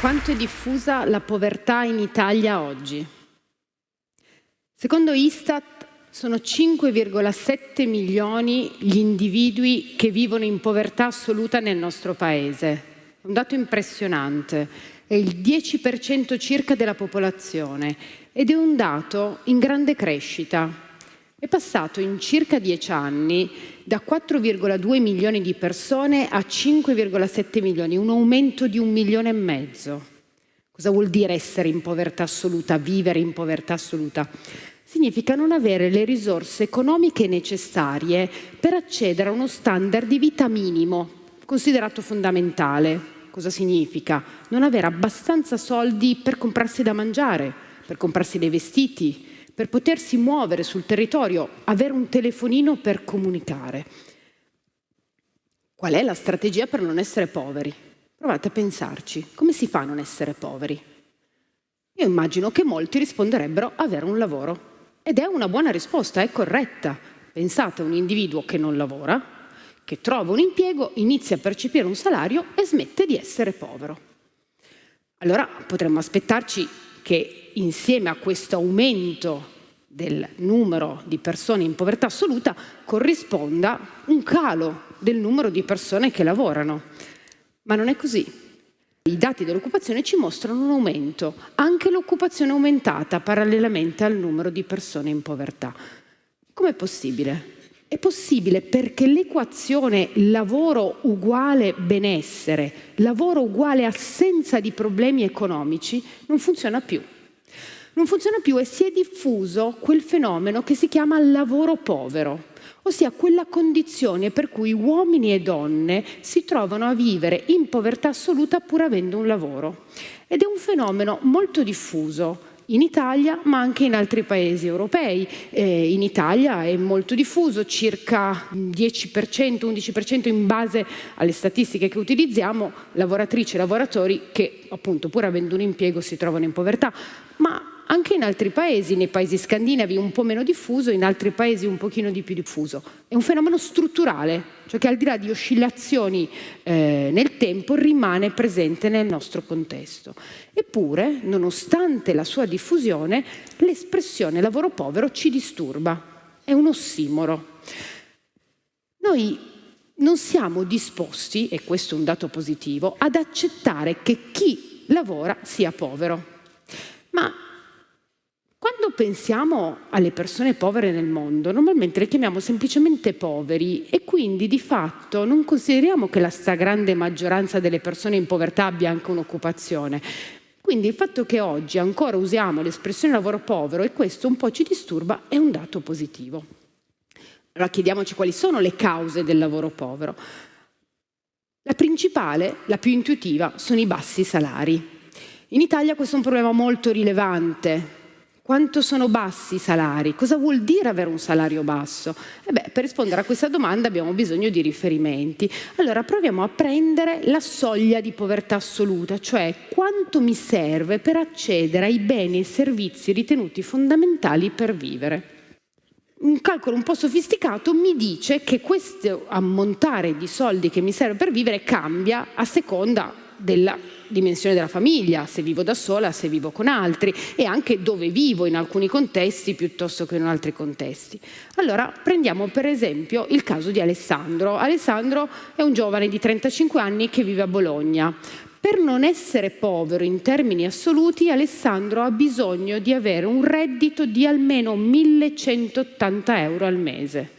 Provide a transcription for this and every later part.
Quanto è diffusa la povertà in Italia oggi? Secondo Istat sono 5,7 milioni gli individui che vivono in povertà assoluta nel nostro paese. Un dato impressionante, è il 10% circa della popolazione ed è un dato in grande crescita. È passato in circa 10 anni da 4,2 milioni di persone a 5,7 milioni, un aumento di 1,5 milioni. Cosa vuol dire essere in povertà assoluta, vivere in povertà assoluta? Significa non avere le risorse economiche necessarie per accedere a uno standard di vita minimo, considerato fondamentale. Cosa significa? Non avere abbastanza soldi per comprarsi da mangiare, per comprarsi dei vestiti, per potersi muovere sul territorio, avere un telefonino per comunicare. Qual è la strategia per non essere poveri? Provate a pensarci, come si fa a non essere poveri? Io immagino che molti risponderebbero avere un lavoro. Ed è una buona risposta, è corretta. Pensate a un individuo che non lavora, che trova un impiego, inizia a percepire un salario e smette di essere povero. Allora potremmo aspettarci che insieme a questo aumento del numero di persone in povertà assoluta corrisponda un calo del numero di persone che lavorano. Ma non è così. I dati dell'occupazione ci mostrano un aumento, anche l'occupazione è aumentata parallelamente al numero di persone in povertà. Com'è possibile? È possibile perché l'equazione lavoro uguale benessere, lavoro uguale assenza di problemi economici non funziona più. Non funziona più e si è diffuso quel fenomeno che si chiama lavoro povero, ossia quella condizione per cui uomini e donne si trovano a vivere in povertà assoluta pur avendo un lavoro. Ed è un fenomeno molto diffuso in Italia, ma anche in altri paesi europei. In Italia è molto diffuso, circa 10%, 11% in base alle statistiche che utilizziamo, lavoratrici e lavoratori che appunto pur avendo un impiego si trovano in povertà. Ma anche in altri paesi, nei paesi scandinavi un po' meno diffuso, in altri paesi un pochino di più diffuso. È un fenomeno strutturale, cioè che al di là di oscillazioni nel tempo rimane presente nel nostro contesto. Eppure, nonostante la sua diffusione, l'espressione lavoro povero ci disturba. È un ossimoro. Noi non siamo disposti, e questo è un dato positivo, ad accettare che chi lavora sia povero. Ma quando pensiamo alle persone povere nel mondo, normalmente le chiamiamo semplicemente poveri e quindi di fatto non consideriamo che la stragrande maggioranza delle persone in povertà abbia anche un'occupazione. Quindi il fatto che oggi ancora usiamo l'espressione lavoro povero e questo un po' ci disturba è un dato positivo. Allora chiediamoci quali sono le cause del lavoro povero. La principale, la più intuitiva, sono i bassi salari. In Italia questo è un problema molto rilevante. Quanto sono bassi i salari? Cosa vuol dire avere un salario basso? Per rispondere a questa domanda abbiamo bisogno di riferimenti. Allora proviamo a prendere la soglia di povertà assoluta, cioè quanto mi serve per accedere ai beni e servizi ritenuti fondamentali per vivere. Un calcolo un po' sofisticato mi dice che questo ammontare di soldi che mi serve per vivere cambia a seconda della dimensione della famiglia, se vivo da sola, se vivo con altri e anche dove vivo in alcuni contesti piuttosto che in altri contesti. Allora prendiamo per esempio il caso di Alessandro. Alessandro è un giovane di 35 anni che vive a Bologna. Per non essere povero in termini assoluti, Alessandro ha bisogno di avere un reddito di almeno 1.180 euro al mese.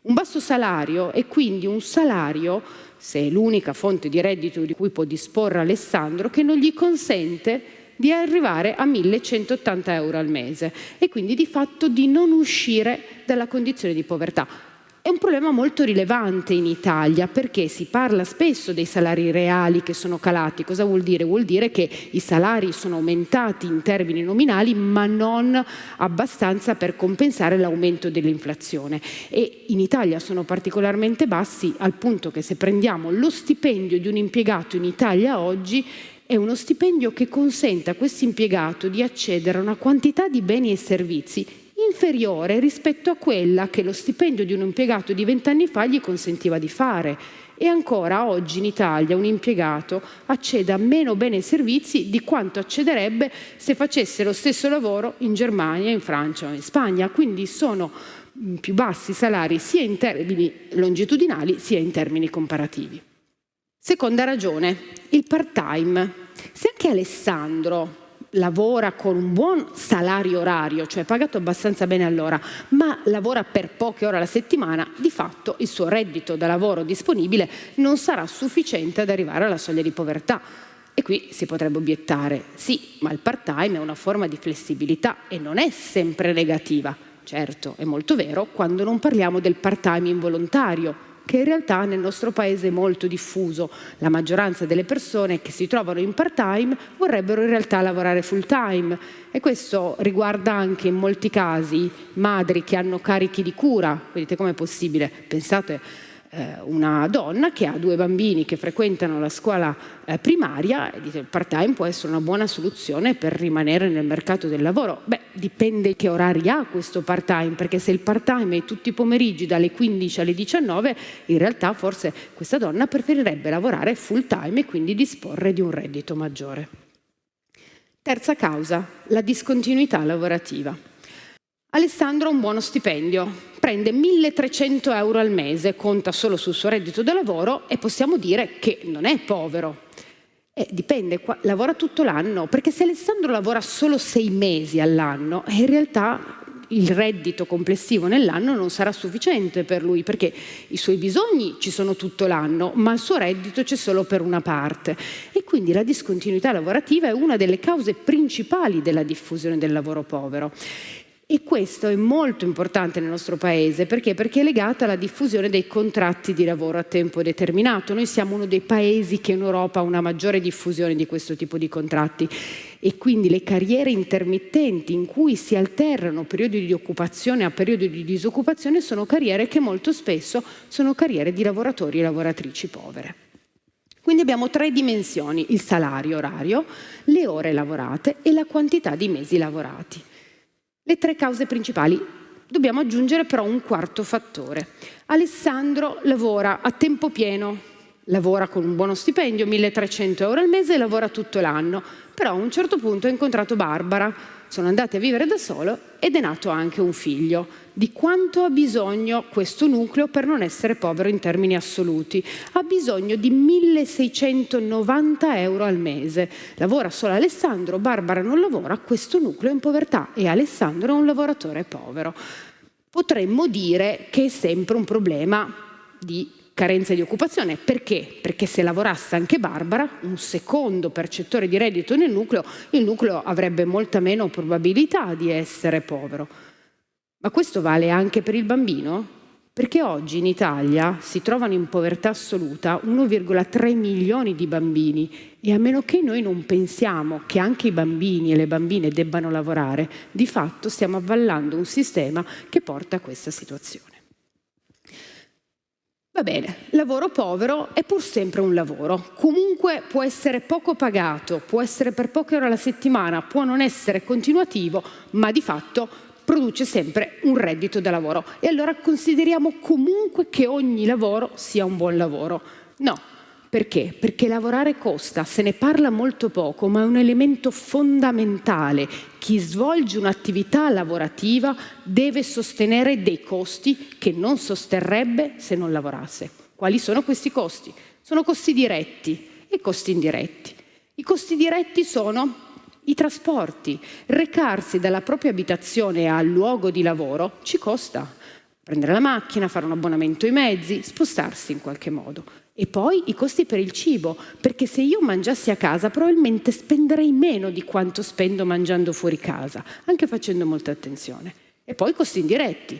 Un basso salario e quindi un salario, se è l'unica fonte di reddito di cui può disporre Alessandro, che non gli consente di arrivare a 1.180 euro al mese e quindi di fatto di non uscire dalla condizione di povertà. È un problema molto rilevante in Italia perché si parla spesso dei salari reali che sono calati. Cosa vuol dire? Vuol dire che i salari sono aumentati in termini nominali ma non abbastanza per compensare l'aumento dell'inflazione. E in Italia sono particolarmente bassi al punto che se prendiamo lo stipendio di un impiegato in Italia oggi è uno stipendio che consente a questo impiegato di accedere a una quantità di beni e servizi inferiore rispetto a quella che lo stipendio di un impiegato di 20 anni fa gli consentiva di fare e ancora oggi in Italia un impiegato accede a meno beni e servizi di quanto accederebbe se facesse lo stesso lavoro in Germania, in Francia o in Spagna. Quindi sono più bassi i salari sia in termini longitudinali sia in termini comparativi. Seconda ragione, il part-time. Se anche Alessandro lavora con un buon salario orario, cioè pagato abbastanza bene all'ora, ma lavora per poche ore alla settimana, di fatto il suo reddito da lavoro disponibile non sarà sufficiente ad arrivare alla soglia di povertà. E qui si potrebbe obiettare, sì, ma il part-time è una forma di flessibilità e non è sempre negativa. Certo, è molto vero quando non parliamo del part-time involontario, che in realtà nel nostro paese è molto diffuso. La maggioranza delle persone che si trovano in part-time vorrebbero in realtà lavorare full-time e questo riguarda anche in molti casi madri che hanno carichi di cura. Vedete com'è possibile? Pensate una donna che ha 2 bambini che frequentano la scuola primaria e dice il part-time può essere una buona soluzione per rimanere nel mercato del lavoro. Beh, dipende che orari ha questo part-time, perché se il part-time è tutti i pomeriggi dalle 15 alle 19, in realtà forse questa donna preferirebbe lavorare full-time e quindi disporre di un reddito maggiore. Terza causa, la discontinuità lavorativa. Alessandro ha un buono stipendio, prende 1.300 euro al mese, conta solo sul suo reddito da lavoro e possiamo dire che non è povero. Dipende, lavora tutto l'anno, perché se Alessandro lavora solo 6 mesi all'anno, in realtà il reddito complessivo nell'anno non sarà sufficiente per lui, perché i suoi bisogni ci sono tutto l'anno, ma il suo reddito c'è solo per una parte. E quindi la discontinuità lavorativa è una delle cause principali della diffusione del lavoro povero. E questo è molto importante nel nostro Paese, perché? Perché è legato alla diffusione dei contratti di lavoro a tempo determinato. Noi siamo uno dei paesi che in Europa ha una maggiore diffusione di questo tipo di contratti e quindi le carriere intermittenti in cui si alternano periodi di occupazione a periodi di disoccupazione sono carriere che molto spesso sono carriere di lavoratori e lavoratrici povere. Quindi abbiamo 3 dimensioni: il salario orario, le ore lavorate e la quantità di mesi lavorati. Le 3 cause principali. Dobbiamo aggiungere però un quarto fattore. Alessandro lavora a tempo pieno, lavora con un buono stipendio, 1.300 euro al mese e lavora tutto l'anno. Però a un certo punto ha incontrato Barbara, sono andati a vivere da solo ed è nato anche un figlio. Di quanto ha bisogno questo nucleo per non essere povero in termini assoluti? Ha bisogno di 1.690 euro al mese. Lavora solo Alessandro, Barbara non lavora, questo nucleo è in povertà e Alessandro è un lavoratore povero. Potremmo dire che è sempre un problema di carenza di occupazione. Perché? Perché se lavorasse anche Barbara, un secondo percettore di reddito nel nucleo, il nucleo avrebbe molta meno probabilità di essere povero. Ma questo vale anche per il bambino? Perché oggi in Italia si trovano in povertà assoluta 1,3 milioni di bambini e a meno che noi non pensiamo che anche i bambini e le bambine debbano lavorare, di fatto stiamo avvallando un sistema che porta a questa situazione. Va bene, lavoro povero è pur sempre un lavoro, comunque può essere poco pagato, può essere per poche ore alla settimana, può non essere continuativo, ma di fatto produce sempre un reddito da lavoro. E allora consideriamo comunque che ogni lavoro sia un buon lavoro? No. Perché? Perché lavorare costa, se ne parla molto poco, ma è un elemento fondamentale. Chi svolge un'attività lavorativa deve sostenere dei costi che non sosterrebbe se non lavorasse. Quali sono questi costi? Sono costi diretti e costi indiretti. I costi diretti sono i trasporti. Recarsi dalla propria abitazione al luogo di lavoro ci costa. Prendere la macchina, fare un abbonamento ai mezzi, spostarsi in qualche modo. E poi i costi per il cibo, perché se io mangiassi a casa probabilmente spenderei meno di quanto spendo mangiando fuori casa, anche facendo molta attenzione. E poi i costi indiretti.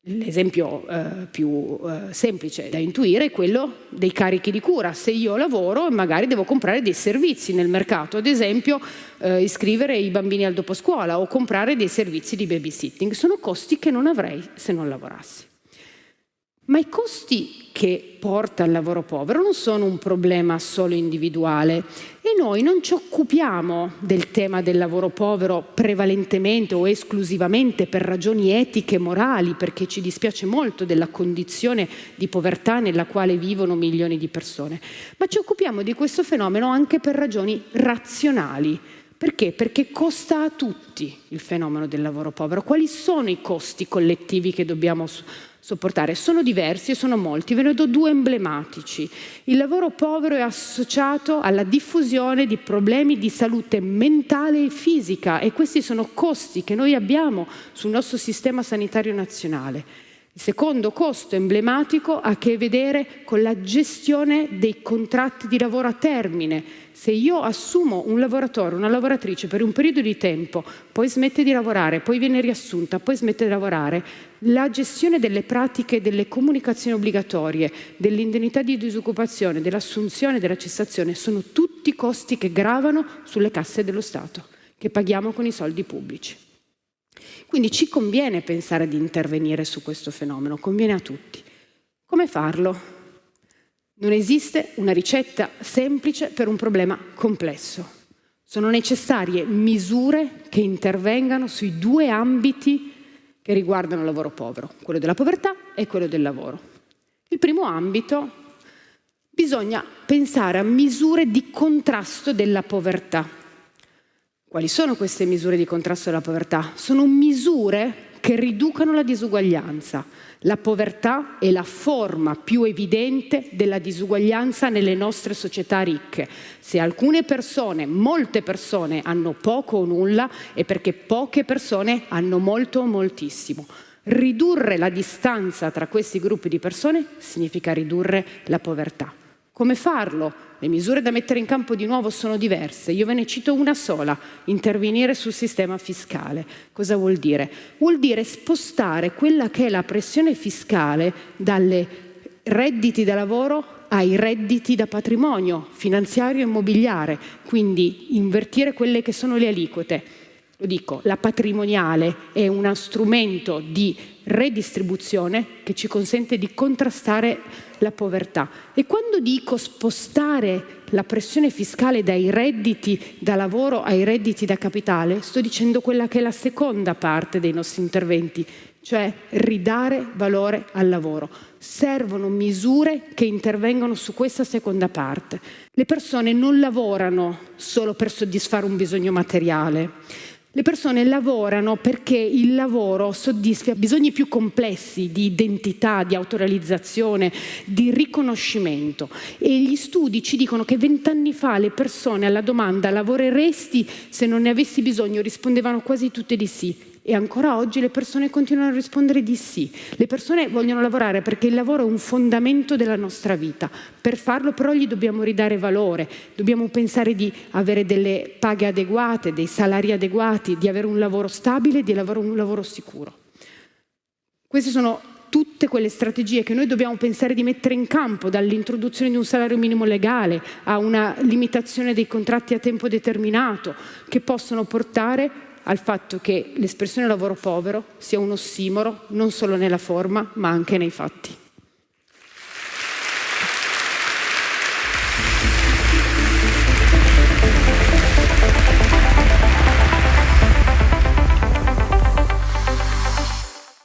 L'esempio più semplice da intuire è quello dei carichi di cura. Se io lavoro magari devo comprare dei servizi nel mercato, ad esempio iscrivere i bambini al doposcuola o comprare dei servizi di babysitting. Sono costi che non avrei se non lavorassi. Ma i costi che porta il lavoro povero non sono un problema solo individuale e noi non ci occupiamo del tema del lavoro povero prevalentemente o esclusivamente per ragioni etiche e morali, perché ci dispiace molto della condizione di povertà nella quale vivono milioni di persone, ma ci occupiamo di questo fenomeno anche per ragioni razionali. Perché? Perché costa a tutti il fenomeno del lavoro povero. Quali sono i costi collettivi che dobbiamo sopportare? Sono diversi e sono molti, ve ne do due emblematici. Il lavoro povero è associato alla diffusione di problemi di salute mentale e fisica e questi sono costi che noi abbiamo sul nostro sistema sanitario nazionale. Il secondo costo emblematico ha a che vedere con la gestione dei contratti di lavoro a termine. Se io assumo un lavoratore, una lavoratrice per un periodo di tempo, poi smette di lavorare, poi viene riassunta, poi smette di lavorare, la gestione delle pratiche, delle comunicazioni obbligatorie, dell'indennità di disoccupazione, dell'assunzione, della cessazione, sono tutti costi che gravano sulle casse dello Stato, che paghiamo con i soldi pubblici. Quindi ci conviene pensare di intervenire su questo fenomeno, conviene a tutti. Come farlo? Non esiste una ricetta semplice per un problema complesso. Sono necessarie misure che intervengano sui due ambiti che riguardano il lavoro povero, quello della povertà e quello del lavoro. Il primo ambito, bisogna pensare a misure di contrasto della povertà. Quali sono queste misure di contrasto alla povertà? Sono misure che riducano la disuguaglianza. La povertà è la forma più evidente della disuguaglianza nelle nostre società ricche. Se alcune persone, molte persone, hanno poco o nulla, è perché poche persone hanno molto o moltissimo. Ridurre la distanza tra questi gruppi di persone significa ridurre la povertà. Come farlo? Le misure da mettere in campo di nuovo sono diverse. Io ve ne cito una sola: intervenire sul sistema fiscale. Cosa vuol dire? Vuol dire spostare quella che è la pressione fiscale dalle redditi da lavoro ai redditi da patrimonio finanziario e immobiliare, quindi invertire quelle che sono le aliquote. Lo dico, la patrimoniale è uno strumento di redistribuzione che ci consente di contrastare la povertà. E quando dico spostare la pressione fiscale dai redditi da lavoro ai redditi da capitale, sto dicendo quella che è la seconda parte dei nostri interventi, cioè ridare valore al lavoro. Servono misure che intervengono su questa seconda parte. Le persone non lavorano solo per soddisfare un bisogno materiale. Le persone lavorano perché il lavoro soddisfa bisogni più complessi di identità, di autorealizzazione, di riconoscimento. E gli studi ci dicono che 20 anni fa le persone alla domanda lavoreresti se non ne avessi bisogno rispondevano quasi tutte di sì. E ancora oggi le persone continuano a rispondere di sì. Le persone vogliono lavorare perché il lavoro è un fondamento della nostra vita. Per farlo però gli dobbiamo ridare valore, dobbiamo pensare di avere delle paghe adeguate, dei salari adeguati, di avere un lavoro stabile, di avere un lavoro sicuro. Queste sono tutte quelle strategie che noi dobbiamo pensare di mettere in campo, dall'introduzione di un salario minimo legale a una limitazione dei contratti a tempo determinato, che possono portare al fatto che l'espressione lavoro povero sia un ossimoro non solo nella forma ma anche nei fatti.